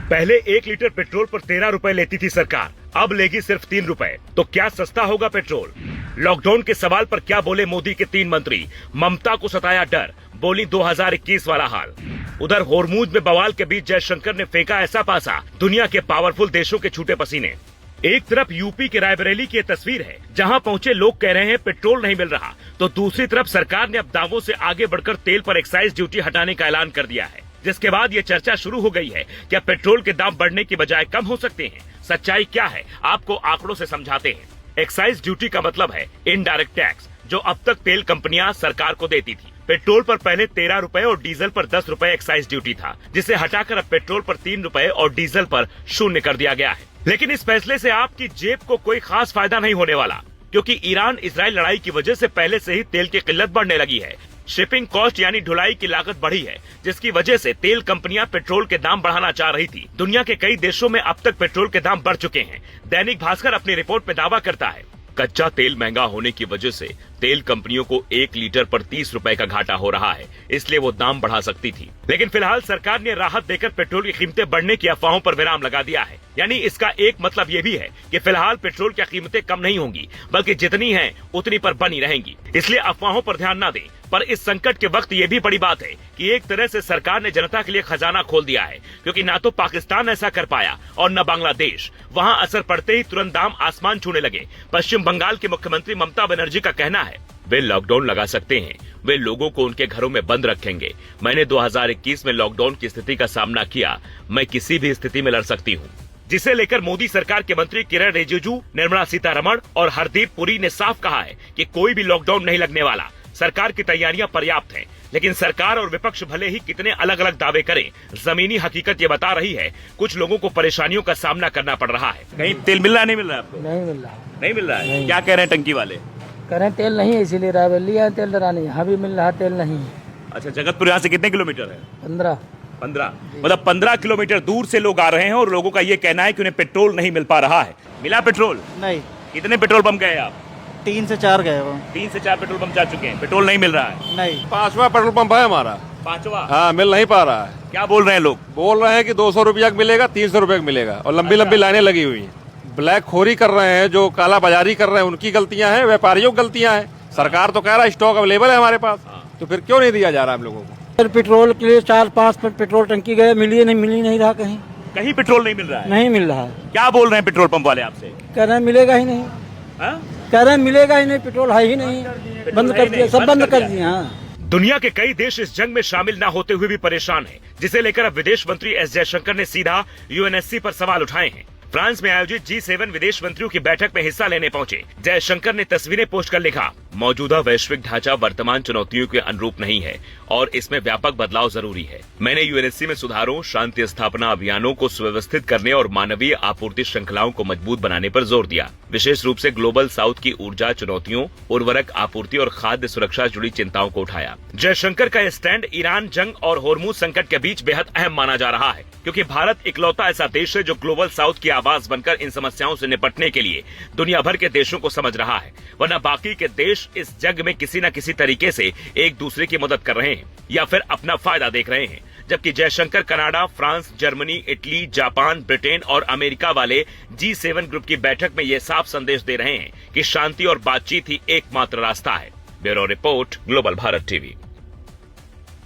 पहले 1 litre petrol पर 13 रुपए लेती थी सरकार, अब लेगी सिर्फ 3 रुपए। तो क्या सस्ता होगा पेट्रोल? लॉकडाउन के सवाल पर क्या बोले मोदी के 3 मंत्री? ममता को सताया डर, बोली 2021 वाला हाल। उधर होर्मुज में बवाल के बीच जयशंकर ने फेंका ऐसा पासा, दुनिया के पावरफुल देशों के छूटे पसीने। एक तरफ यूपी के रायबरेली की तस्वीर है, जहां पहुंचे लोग कह रहे हैं पेट्रोल नहीं मिल रहा, तो दूसरी तरफ सरकार ने अब दावों से आगे बढ़कर तेल पर एक्साइज ड्यूटी हटाने का ऐलान कर दिया है, जिसके बाद ये चर्चा शुरू हो गई है क्या पेट्रोल के दाम बढ़ने की बजाय कम हो सकते हैं। सच्चाई क्या है, आपको आंकड़ों से समझाते हैं। एक्साइज ड्यूटी का मतलब है इनडायरेक्ट टैक्स, जो अब तक तेल कंपनियां सरकार को देती थी। पेट्रोल पर पहले 13 रुपए और डीजल पर 10 रुपए एक्साइज ड्यूटी था, जिसे हटाकर अब पेट्रोल पर 3 रुपए और डीजल पर 0 कर दिया गया है। लेकिन इस फैसले से आपकी जेब को कोई खास फायदा नहीं होने वाला, क्योंकि ईरान इजराइल लड़ाई की वजह से पहले से ही तेल की किल्लत बढ़ने लगी है। शिपिंग कॉस्ट यानी ढुलाई की लागत बढ़ी है, जिसकी वजह से तेल कंपनियां पेट्रोल के दाम बढ़ाना चाह रही थी। दुनिया के कई देशों में अब तक पेट्रोल के दाम बढ़ चुके हैं। दैनिक भास्कर अपनी रिपोर्ट में दावा करता है, कच्चा तेल महंगा होने की वजह से तेल कंपनियों को 1 लीटर पर 30 रुपए का घाटा हो रहा है, इसलिए वो दाम बढ़ा सकती थी। लेकिन फिलहाल सरकार ने राहत देकर पेट्रोल की कीमतें बढ़ने की अफवाहों पर विराम लगा दिया है। यानी इसका एक मतलब ये भी है कि फिलहाल पेट्रोल की कीमतें कम नहीं होंगी, बल्कि जितनी हैं उतनी पर बनी रहेंगी। इसलिए अफवाहों पर ध्यान न दें। पर इस संकट के वक्त ये भी बड़ी बात है कि एक तरह से सरकार ने जनता के लिए खजाना खोल दिया है, क्योंकि ना तो पाकिस्तान ऐसा कर पाया और न बांग्लादेश। वहां असर पड़ते ही तुरंत दाम आसमान छूने लगे। पश्चिम बंगाल की मुख्यमंत्री ममता बनर्जी का कहना है, वे लॉकडाउन लगा सकते हैं, वे लोगों को उनके घरों में बंद रखेंगे। मैंने 2021 में लॉकडाउन की स्थिति का सामना किया, मैं किसी भी स्थिति में लड़ सकती हूँ। जिसे लेकर मोदी सरकार के मंत्री किरण रिजिजू, निर्मला सीतारमण और हरदीप पुरी ने साफ कहा है कि कोई भी लॉकडाउन नहीं लगने वाला। सरकार की तैयारियां पर्याप्त हैं, लेकिन सरकार और विपक्ष भले ही कितने अलग अलग दावे करें, जमीनी हकीकत ये बता रही है कुछ लोगों को परेशानियों का सामना करना पड़ रहा है। कहीं तेल मिल रहा नहीं मिल रहा आपको? नहीं मिल रहा। नहीं मिल रहा है? क्या कह रहे हैं टंकी वाले? कह रहे हैं तेल नहीं है, इसीलिए रायबरेली है तेल डराने। यहाँ भी मिल रहा तेल नहीं है। अच्छा, जगतपुर यहाँ से कितने किलोमीटर है? 15 मतलब 15 किलोमीटर दूर से लोग आ रहे हैं और लोगों का ये कहना है कि उन्हें पेट्रोल नहीं मिल पा रहा है। मिला पेट्रोल? नहीं। कितने पेट्रोल पंप गए आप? 3 से 4 गए वो। 3 से 4 पेट्रोल पंप जा चुके हैं, पेट्रोल नहीं मिल रहा है? नहीं। 5वां पेट्रोल पंप है हमारा। 5वां? हाँ, मिल नहीं पा रहा है। क्या बोल रहे हैं लोग? बोल रहे हैं कि 200 रुपया मिलेगा, 300 रुपये मिलेगा, और लंबी लंबी लाइनें लगी हुई हैं। ब्लैक खोरी कर रहे हैं, जो काला बाजारी कर रहे हैं, उनकी गलतियां हैं, व्यापारियों की गलतियां हैं। सरकार तो कह रहा है स्टॉक अवेलेबल है हमारे पास, तो फिर क्यों नहीं दिया जा रहा हम लोगों को? पेट्रोल के लिए 4-5 पेट्रोल टंकी गए, मिल ही नहीं रहा कहीं। कहीं पेट्रोल नहीं मिल रहा है? नहीं मिल रहा है। क्या बोल रहे हैं पेट्रोल पंप वाले आपसे? कह रहे हैं मिलेगा ही नहीं। कह रहे हैं मिलेगा ही नहीं, पेट्रोल है ही नहीं, बंद कर दिया, सब बंद कर दिया। दुनिया के कई देश इस जंग में शामिल न होते हुए भी परेशान हैं, जिसे लेकर अब विदेश मंत्री एस जयशंकर ने सीधा यूएनएससी पर सवाल उठाए हैं। फ्रांस में आयोजित G7 विदेश मंत्रियों की बैठक में हिस्सा लेने पहुंचे जयशंकर ने तस्वीरें पोस्ट कर लिखा, मौजूदा वैश्विक ढांचा वर्तमान चुनौतियों के अनुरूप नहीं है और इसमें व्यापक बदलाव जरूरी है। मैंने यूएनएससी में सुधारों, शांति स्थापना अभियानों को सुव्यवस्थित करने और मानवीय आपूर्ति श्रृंखलाओं को मजबूत बनाने पर जोर दिया। विशेष रूप से ग्लोबल साउथ की ऊर्जा चुनौतियों, उर्वरक आपूर्ति और खाद्य सुरक्षा से जुड़ी चिंताओं को उठाया। जयशंकर का यह स्टैंड ईरान जंग और होर्मुज संकट के बीच बेहद अहम माना जा रहा है, क्योंकि भारत इकलौता ऐसा देश है जो ग्लोबल साउथ की आवाज बनकर इन समस्याओं से निपटने के लिए दुनिया भर के देशों को समझ रहा है। वरना बाकी के देश इस जंग में किसी न किसी तरीके से एक दूसरे की मदद कर रहे हैं या फिर अपना फायदा देख रहे हैं। जबकि Jaishankar Canada, France, Germany, Italy, Japan, Britain और अमेरिका वाले G7 ग्रुप की बैठक में ये साफ संदेश दे रहे हैं कि शांति और बातचीत ही एकमात्र रास्ता है। Bureau report, global Bharat TV.